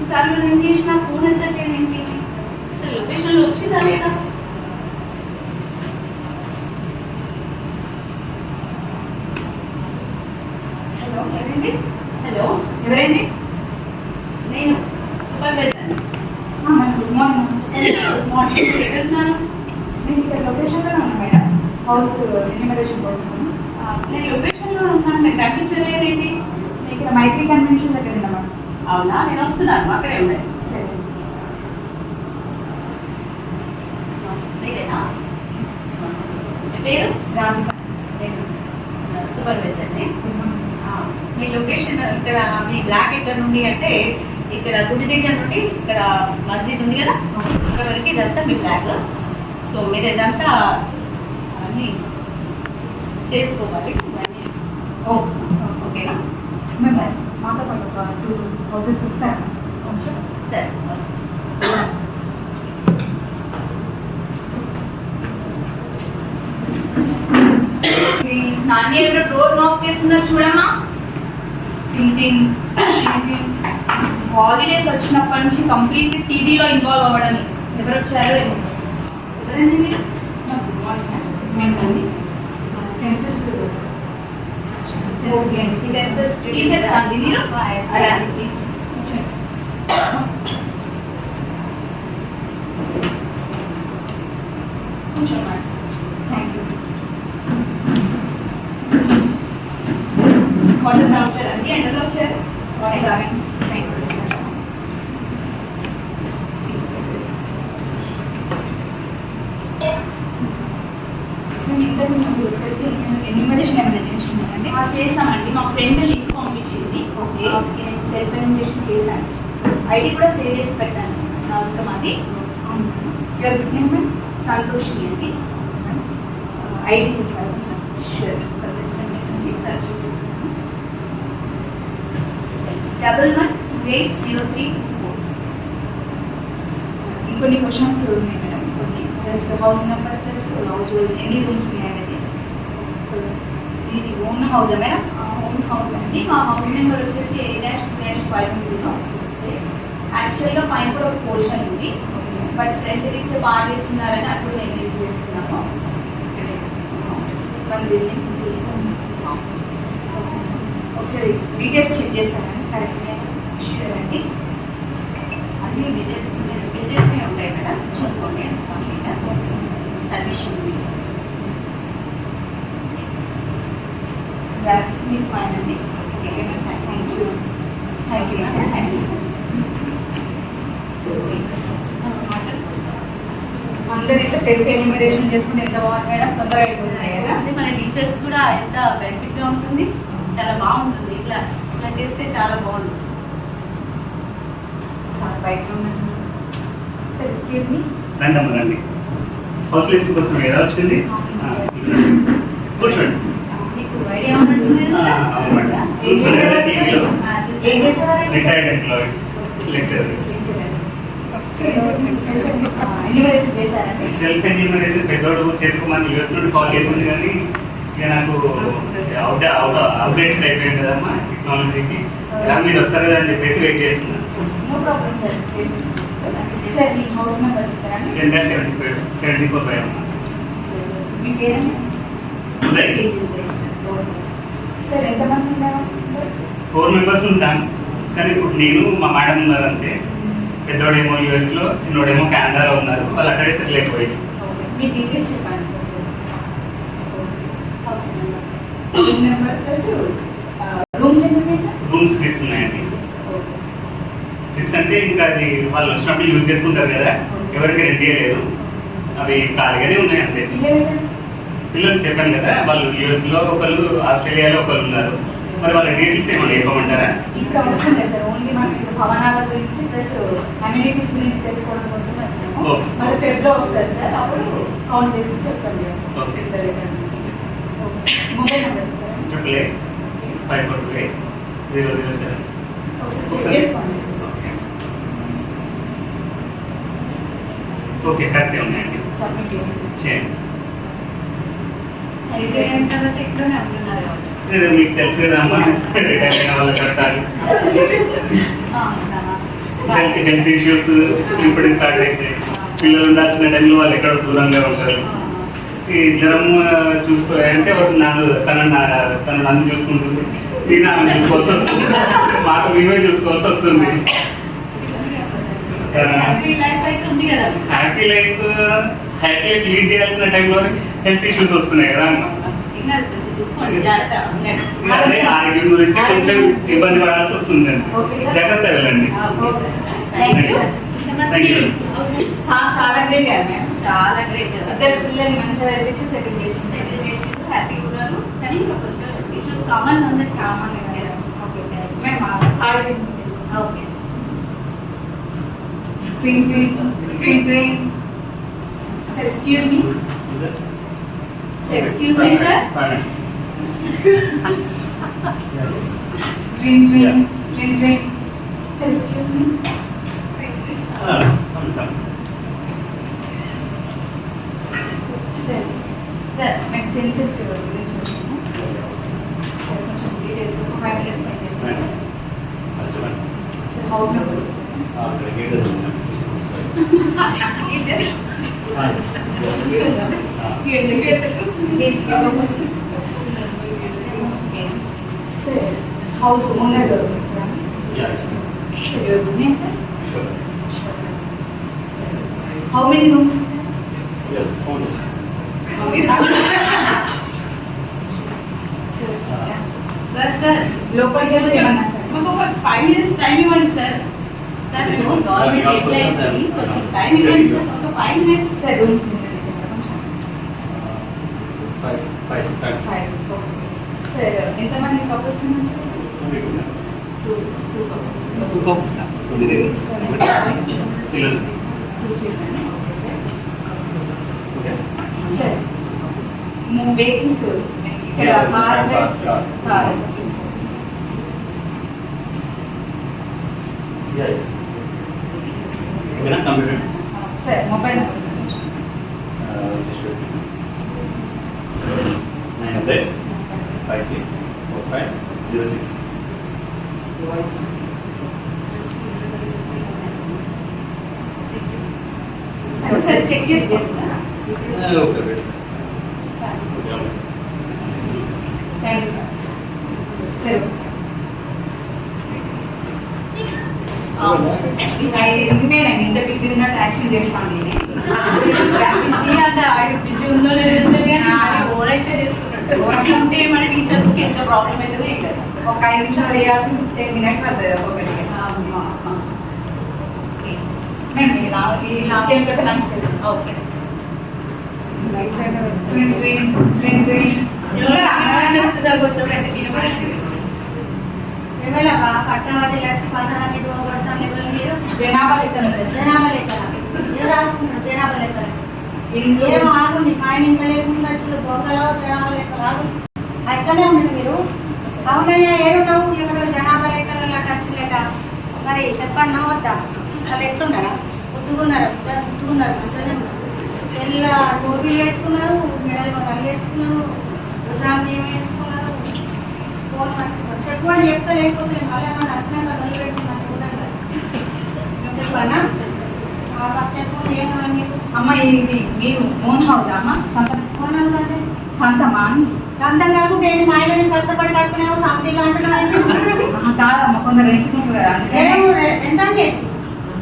సార్లు నేను చేసిన ఫోన్ ఎత్తట్లేదేంటి? అసలు లొకేషన్లో వచ్చిందా లేదా? హలో ఎవరండి? హలో ఎవరండి? నేను supervisor. Good morning. Good morning. ఎక్కడున్నాను? నేను ఇక్కడ లొకేషన్లోనే ఉన్నాను మేడం. హౌస్ ఎన్యూమరేషన్ కోసం. నేను లొకేషన్లో ఉన్నాను, మీరు కనిపించలేదేంటి? నేను ఇక్కడ మైత్రి కన్వెన్షన్ దగ్గర ఉన్నా మేడం. అవునా, నేను వస్తున్నాను, అక్కడే ఉండే. సరే. మీరేనా? మీ పేరు? రాధిక. సూపర్వైజర్ని. మీ లొకేషన్ ఇక్కడ, మీ బ్లాక్ ఎక్కడ నుండి అంటే ఇక్కడ గుడి దగ్గర నుండి ఇక్కడ మస్జిద్ ఉంది కదా, ఇక్కడ వరకు ఇదంతా మీ బ్లాక్. సో మీరు ఇదంతా అన్నీ చేసుకోవాలి. ఓకేనా? మేము మాతో పాటు ఒక 2 హౌసెస్ ఇస్తారా కొంచెం? సరే. నాని ఎవరో డోర్ నాక్ చేస్తున్నారు చూడమ్మా. హాలిడేస్ వచ్చినప్పటి నుంచి కంప్లీట్లీ టీవీలో ఇన్వాల్వ్ అవ్వడం. ఎవరు వచ్చారో ఏమో. ఎవరండి మీరు? మేము సెన్సెస్ టీచర్స్ అండి మీరు? కూర్చోండి. Thank you. వాటర్ తాగుతారండి? ఎండలో వచ్చారు? Thank you. మేము ఇంతకు ముందు ఎన్యూమరేషన్ ఏమైనా చేయించుకున్నామండి? చేసామండి, మా ఫ్రెండ్ లింక్ పంపించింది. ఓకే. నేను సెల్ఫ్ ఎన్యూమరేషన్ చేశాను. ఐడి కూడా సేవ్ చేసి పెట్టాను, అవసరం అది. ఎవరు పెట్టినాం మేడం? సంతోషిని అండి. ఐడి చెప్పాలి కొంచెం. షూర్. సర్చ్ చేసుకుంటాను. 11280324. ఇంకొన్ని క్వశ్చన్స్ ఉన్నాయి మేడం. కొన్ని just house number plus house ఎన్ని రూమ్స్ ఉన్నాయి అనేది. ఇది ఓన్ హౌసా మేడం? ఓన్ హౌస్ అండి. మా హౌస్ నెంబర్ వచ్చేసి A-2-510. యాక్చువల్గా పైన కూడా ఒక పోర్షన్ ఉంది, బట్ రెంట్ ఇస్తే బాగా చేస్తున్నారని అప్పుడు మేము యూజ్ చేస్తున్నాము. మన బిల్డింగ్ ఒకసారి డీటెయిల్స్ చెక్ చేస్తానండి. కరెక్ట్ షూర్ అండి. అన్ని డీటెయిల్స్ ఉంటాయి మేడం, చూసుకోండి. కంప్లీట్గా సబ్మిషన్ మిస్ ఫైన్ అండి. Thank you. Thank you. Thank you. అందరు ఇట్లా సెల్ఫ్ ఎన్యూమరేషన్ చేసుకుంటే ఎంత బాగుంది మేడం. తొందరగా అయిపోతున్నాయి కదా. అదే మన టీచర్స్ కూడా ఎంత బెనిఫిట్గా ఉంటుంది, చాలా బాగుంటుంది. ఇట్లా ఇట్లా చేస్తే చాలా బాగుంటుంది. సార్ బయట సార్ ఎక్స్క్యూజ్ మీ. రండి. హౌస్ లిస్ట్ కోసం ఏదో వచ్చింది. కూర్చోండి. మీకు ఐడియా ఉన్నట్టుంది కదా? చూసారు కదా టీవీలో. ఏం చేసేవారండి? Retired employee, lecturer. ఎన్యూమరేషన్ చేశారండి? సెల్ఫ్ ఎన్యూమరేషన్ పెద్దోడు చేసుకోమని యూఎస్ నుండి కాల్ చేసింది, కానీ ఇక నాకు అప్డేట్ అయిపోయింది కదమ్మా టెక్నాలజీకి. ఇలా మీరు వస్తారు కదా అని చెప్పేసి వెయిట్ చేస్తున్నాను. No problem sir. సార్ మీ హౌస్ నెంబర్ చెప్తారండి? 10-74 అమ్మా. మీ పేరండి? ఉదయ్. సార్ ఎంతమంది ఉన్నారు? 4 మెంబర్స్ ఉంటాను, కానీ ఇప్పుడు నేను మా మేడం ఉన్నారంటే. పెద్దోడేమో యూఎస్లో, చిన్నోడేమో కెనడాలో ఉన్నారు. వాళ్ళు అక్కడే సెటిల్ అయిపోయింది. మీ డీటెయిల్స్ చెప్పండి sir. House number plus rooms ఎన్ని ఉన్నాయి సార్? రూమ్స్ 6 ఉన్నాయండి. 6 అంటే ఇంకా అది వాళ్ళు వచ్చినప్పుడు యూజ్ చేసుకుంటారు కదా, ఎవరికి రెంట్ ఇవ్వలేదు. అవి ఖాళీగానే ఉన్నాయి అంతే. పిల్లలు చెప్పాను కదా, వాళ్ళు యూఎస్లో ఒకళ్ళు, ఆస్ట్రేలియాలో ఒకళ్ళు ఉన్నారు. మరి వాళ్ళ డీటెయిల్స్ ఏమైనా ఇవ్వమంటారా? ఇప్పుడు అవసరం లేదు సార్. ఓన్లీ మనకి భవనాల గురించి ప్లస్ అమ్యూనిటీస్ గురించి తెలుసుకోవడం కోసం వస్తాము. మళ్ళీ ఫెబ్లో వస్తారు సార్, అప్పుడు కౌంట్ చేసి చెప్పండి. ఓకే. మొబైల్ నెంబర్ చెప్పండి. 888-542-8007. ఒకసారి చెక్ చేసుకోండి సార్. ఓకే, కరెక్టే ఉన్నాయండి. సబ్మిట్ చేసి చేయండి. అయిపోయిన తర్వాత ఇక్కడనే ఉంటున్నారు కాబట్టి. మీకు తెలుసు కదా అమ్మా, రిటైర్ అయిన వాళ్ళ కష్టాలు. హెల్త్ ఇష్యూస్ ఇప్పుడు స్టార్ట్ అవుతాయి. పిల్లలు ఉండాల్సిన టైంలో వాళ్ళు ఎక్కడో దూరంగా ఉంటారు. ఈ జ్వరం చూసుకోవాలంటే తను నన్ను చూసుకుంటుంది, నేను ఆమె చూసుకోవాల్సి వస్తుంది, మాకు మేమే చూసుకోవాల్సి వస్తుంది. హ్యాపీ లైఫ్ అయితే ఉంది కదా. హ్యాపీ లైఫ్ లీడ్ చేయాల్సిన టైంలో హెల్త్ ఇష్యూస్ వస్తున్నాయి కదా అన్న. ఇంకా కొంచెం చూసుకోండి, జాగ్రత్త ఉండండి. అదే ఆరోగ్యం గురించి కొంచెం ఇబ్బంది పడాల్సి వస్తుంది అండి. జాగ్రత్త వెళ్ళండి. Thank you. Thank you. Sir చాలా గ్రేట్ కదా మ్యామ్. చాలా గ్రేట్. అసలు పిల్లల్ని మంచిగా చదివించి సెటిల్ చేసింది. హ్యాపీ ఉన్నారు కానీ కొంచెం ఇష్యూస్ కామన్ ఉంది. Common okay ma'am hard okay. Sir, excuse me. Sir, excuse me, sir. Dream. Sir, excuse me. Sir, make senses గురించి వచ్చాము. Sir, కొంచెం డీటెయిల్ ఒక 5 minutes spend చేస్తాను. Sir, house number. Sir, house owner చెప్తాను. Sir, your good name, sir? How many rooms? Sir లోపలికి వెళ్ళి ఏమన్నా మాకు ఒక 5 minutes టైం ఇవ్వండి సార్. సార్ గవర్నమెంట్ ఎంప్లాయీస్ కొంచెం టైం ఇవ్వండి సార్. ఒక 5 minutes. సార్ రూమ్స్ కొంచెం 5. 5. సార్ ఎంతమంది కపుల్స్ ఉన్నారు sir? 2 couples. 2 children. Sir vehicles ఇక్కడ car sir mobile voice sir check చేసుకోండి. Thank you sir. ఎందుకేనండి ఇంత బిజీ ఉన్నట్టు యాక్షన్ చేసుకోండి. బిజీ అంటే ఆయన బిజీ ఉందో లేదో తెలియదు కానీ ఓవరైతే చేసుకున్నట్టు. ఓవరంటే మన టీచర్స్కి ఎంత ప్రాబ్లం అవుతుంది ఏం కదా. ఒక 5 నిమిషాలు వేయాల్సి 10 minutes పడుతుంది ఒక్కొక్కటి. మేము ఇలా మంచిది. ఓకే. రైట్ సైడ్ ట్రైన్ జనాభా లెక్కన జనాభా లెక్కన ఏం రాసుకున్నారు? జనాభా లెక్కన ఇంట్లో ఏం ఆగుంది పైన ఇంకా లేకుండా వచ్చి బొంగలో జనాభా లెక్క రాదు. ఎక్కడే ఉంది మీరు? అవునయ్యా ఏడున్నావు? ఎవరు జనాభా లెక్కల ఖర్చులేక మరి చెప్పన్నా వద్దా? వాళ్ళు ఎట్లున్నారా? గుర్తుకున్నారా? గుర్తుకున్నారు మంచిగానే ఉన్నారు. తెల్ల టోపీలు పెట్టుకున్నారు, మెడలు నల్లేసుకున్నారు, భుజాన్ని ఏమి వేసుకున్నారు. ఫోన్ చెప్పండి చెప్తా, లేకపోతే మళ్ళీ ఏమన్నా నచ్చినాక నల్లు పెట్టి మంచిగా చెప్పన్నా చెప్పు. ఏం కావాలి మీకు? అమ్మ ఇది మీరు ఓన్ హౌస్ అమ్మ? సంతమా? సొంతం కాకుంటే ఏంటి? మా ఆయన కష్టపడి కట్టుకునేవో సంథింగ్ అంటున్నాను. కాదమ్మ, కొందరు రెంట్కుంటారు కదా, అందుకే ఏంటంటే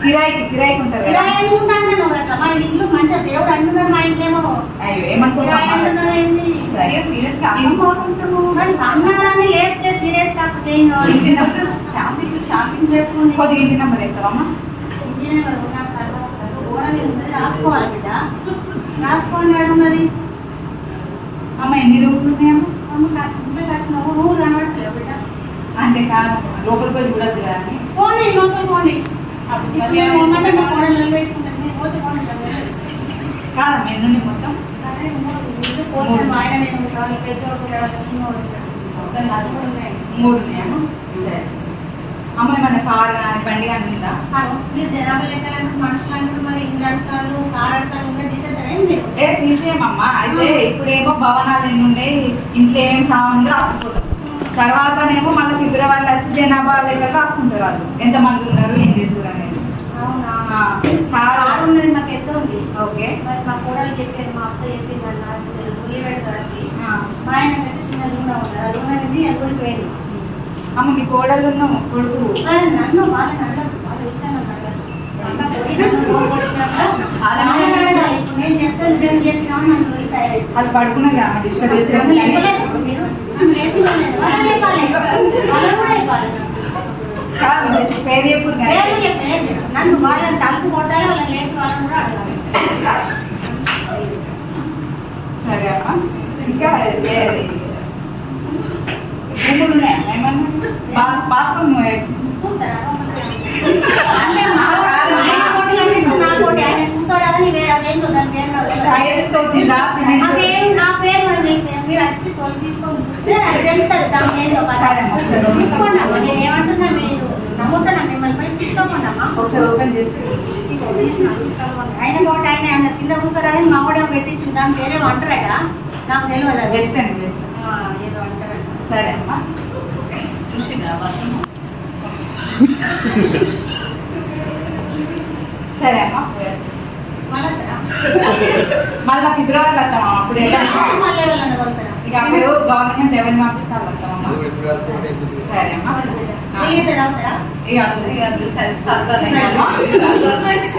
కిరాయికి ఉంటారు కదా. కిరాయి ఎందుకు ఉంటాను నువ్వు అట్లా? మా ఇల్లు మంచిగా దేవుడు అన్నున్నాడు, మా ఇంట్లేమో అయ్యో కిరాయి ఏమనుకుంటున్నావు? అంటున్నావు ఏంది? సీరియస్ మరి అన్నదాన్ని లేపితే సీరియస్ కాకపోతే ఏం కావాలి? ఇంటి నెంబర్ కొంచెం షాపింగ్ చెప్పుకుని కొద్దిగా ఇంటి నెంబర్ ఎత్తావమ్మా? ఇంజనీర్ ఉన్నారు సార్, ఘోరంగా ఉన్నది రాసుకోవాలి బిడ్డ. రాసుకోండి ఉన్నది. అమ్మ ఎన్ని రూములు ఉన్నాయమ్మా? ఇంట్లో కలిసినావు నువ్వు కనబడతలేవు బిడ్డ. అంటే కాదు, లోపలికి పోయి చూడద్దు కదా అని. పోనీ లోపల పోనీ. నేను పోమంటే మా కోడలు నిలబెట్టుకుంటాను. నేను పోతే పోనీ కాదమ్మ ఎన్నుండి మొత్తం? అదే ఇల్లు పోసిన మా ఆయన నేను చాలా పెద్దోడు చిన్నోడు అది కూడా ఉన్నాయి. 3 ఉన్నాయమ్మా? సరే అమ్మ ఏమన్నా కార్ కానీ బండి కానీ ఉందా? మీరు జనాభా లెక్కలంటే మనుషులు అంటారు, మరి ఇంటి అడతాలు కారు అడతాలు ఉండే తీసేద్దరేం మీరు? ఏ విషయమమ్మా, అయితే ఇప్పుడేమో భవనాలు ఎన్ని ఉన్నాయి, ఇంట్లో ఏం సామాన్లు రాసుకుపోతాం. తర్వాతనేమో మళ్ళీ ఫిబ్రవరిలో వచ్చి జనాభా లెక్కలు రాసుకుంటారు వాళ్ళు, ఎంతమంది ఉన్నారు ఏం చేస్తారు అనేది. అవునా ఆ, కారు కారు ఉన్నది మాకు ఎంత ఉంది. ఓకే. మరి మా కోడలు చెప్పారు, మా అత్త చెప్పింది అన్న ఉల్లిగడ్డ వచ్చి ఆ. మా ఆయన పెద్ద చిన్న లూన ఉన్నారు. ఆ లూన నుంచి ఎదురు పోయింది. అమ్మ మీ కోడలు కొడుకు నన్ను వాళ్ళని అడగదు, వాళ్ళ విషయాన్ని అడగదు. అంతా పోయి నన్ను డోర్ కొట్టినాక వాళ్ళని అడగాలి. ఇప్పుడు నేను చెప్తాను, నువ్వేం చెప్పినావు నన్ను ఉల్లిపాయ అది పడుకున్నదా డిస్టర్బ్ నన్ను చేసి లేపలేదు మీరు, నన్ను లేపలేదు. వాళ్ళని లేపాలి, వాళ్ళని కూడా లేపాలి. పేరు చెప్పు పేరు చెప్పలేదు, నన్ను వాళ్ళని తలుపు కొట్టాలి, వాళ్ళని లేపి వాళ్ళని కూడా అడగాలి. సరే అమ్మా. ఇంకా రూములు ఉన్నాయా ఏమన్నా? బాత్రూమ్ చూస్తారా? అంటే మా వాడు ఆయన కోటి కనిపించి నా కోటి ఆయన కూర్చోరాదని వేరే అదేంటో దాని పేరు నాకు తెలియదు. ఆ పేరు నా పేరు కూడా తెలియదు. మీరు వచ్చి తోలు తీసుకొని చూస్తే అది తెలుస్తుంది దాని ఏందో సరే అమ్మా, సరే. తీసుకోండి అమ్మా. నేను ఏమంటున్నా, మీరు నమ్ముతున్నా మిమ్మల్ని పోయి తీసుకోకుండా అమ్మా. ఒకసారి ఓపెన్ చేసి తీసుకోవాలి. ఆయన కోటి ఆయన కింద కూర్చోరాదని మా కూడా పెట్టించింది, దాని పేరే అంటారట, నాకు తెలియదు అది. బెస్ట్ అండి బెస్ట్. ఏదో అంటారట. సరే అమ్మా. చూసిందా బాత్రూమ్? సరే అమ్మా. మళ్ళీ ఫిబ్రవరి వస్తామా అప్పుడు మళ్ళీ ఎవరన్నా కొడతారా? ఇక అప్పుడు గవర్నమెంట్ లెవెల్ పంపిస్తాం వస్తామమ్మా. సరే అమ్మా. తెలియదు చదువుతారా? ఇక ఇక అది సరే, చదవాలి.